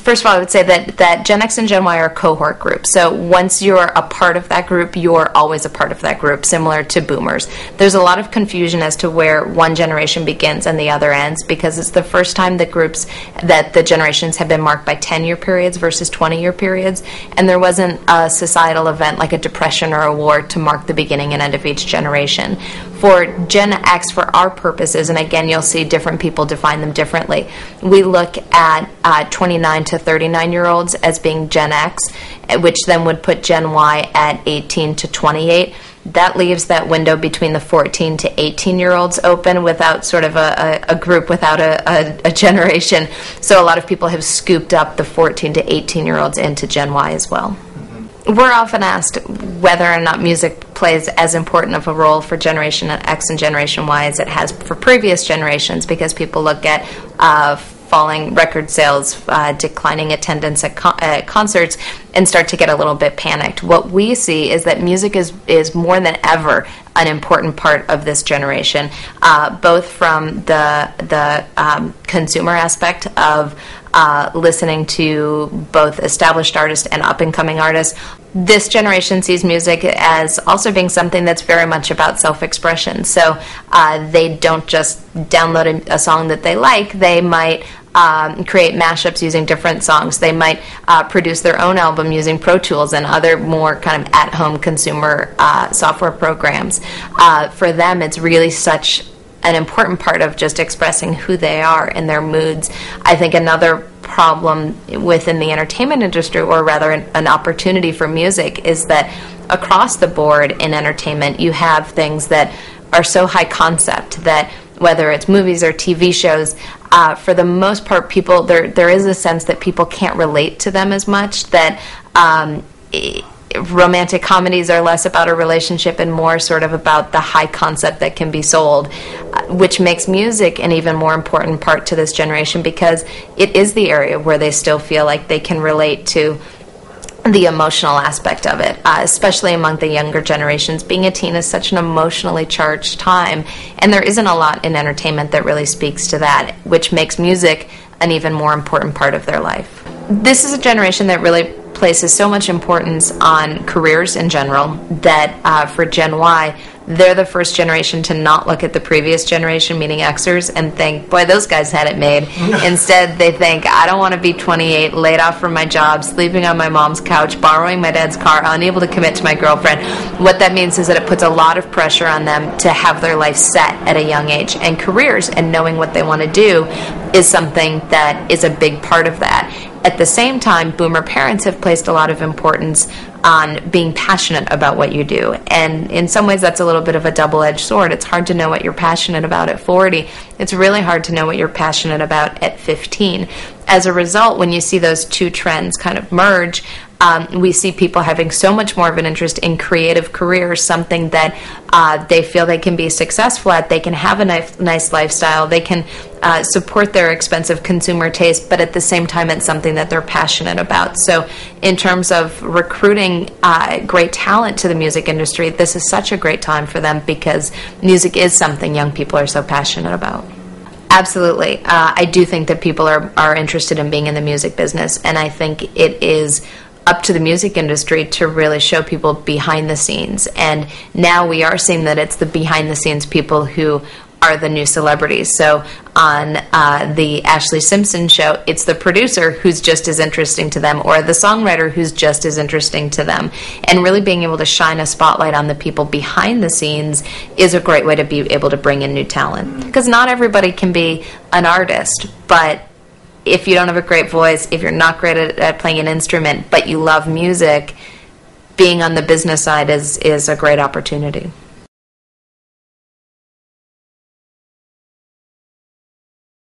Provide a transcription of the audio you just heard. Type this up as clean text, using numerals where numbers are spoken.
First of all, I would say that Gen X and Gen Y are cohort groups. So once you're a part of that group, you're always a part of that group, similar to boomers. There's a lot of confusion as to where one generation begins and the other ends, because it's the first time that the generations have been marked by 10-year periods versus 20-year periods, and there wasn't a societal event like a depression or a war to mark the beginning and end of each generation. For Gen X, for our purposes, and again, you'll see different people define them differently, we look at 29 to 39-year-olds as being Gen X, which then would put Gen Y at 18 to 28. That leaves that window between the 14 to 18-year-olds open without sort of a group, without a generation. So a lot of people have scooped up the 14 to 18-year-olds into Gen Y as well. We're often asked whether or not music plays as important of a role for Generation X and Generation Y as it has for previous generations, because people look at falling record sales, declining attendance at concerts, and start to get a little bit panicked. What we see is that music is more than ever an important part of this generation, both from the consumer aspect of listening to both established artists and up-and-coming artists. This generation sees music as also being something that's very much about self-expression. So they don't just download a song that they like. They might create mashups using different songs. They might produce their own album using Pro Tools and other more kind of at-home consumer software programs. For them, it's really such an important part of just expressing who they are and their moods. I think another problem within the entertainment industry, or rather an opportunity for music, is that across the board in entertainment you have things that are so high concept that whether it's movies or TV shows, for the most part people, there is a sense that people can't relate to them as much, that romantic comedies are less about a relationship and more sort of about the high concept that can be sold, which makes music an even more important part to this generation, because it is the area where they still feel like they can relate to the emotional aspect of it, especially among the younger generations. Being a teen is such an emotionally charged time, and there isn't a lot in entertainment that really speaks to that, which makes music an even more important part of their life. This is a generation that really places so much importance on careers in general that for Gen Y, they're the first generation to not look at the previous generation, meaning Xers, and think, boy, those guys had it made. Instead, they think, I don't want to be 28, laid off from my job, sleeping on my mom's couch, borrowing my dad's car, unable to commit to my girlfriend. What that means is that it puts a lot of pressure on them to have their life set at a young age. And careers and knowing what they want to do is something that is a big part of that. At the same time, boomer parents have placed a lot of importance on being passionate about what you do. And in some ways, that's a little bit of a double-edged sword. It's hard to know what you're passionate about at 40. It's really hard to know what you're passionate about at 15. As a result, when you see those two trends kind of merge, we see people having so much more of an interest in creative careers, something that they feel they can be successful at. They can have a nice lifestyle. They can support their expensive consumer taste, but at the same time, it's something that they're passionate about. So in terms of recruiting great talent to the music industry, this is such a great time for them, because music is something young people are so passionate about. Absolutely. I do think that people are interested in being in the music business, and I think it is up to the music industry to really show people behind the scenes. And now we are seeing that it's the behind the scenes people who are the new celebrities. So on the Ashley Simpson show, it's the producer who's just as interesting to them, or the songwriter who's just as interesting to them. And really being able to shine a spotlight on the people behind the scenes is a great way to be able to bring in new talent. Because not everybody can be an artist, but if you don't have a great voice, if you're not great at playing an instrument, but you love music, being on the business side is a great opportunity.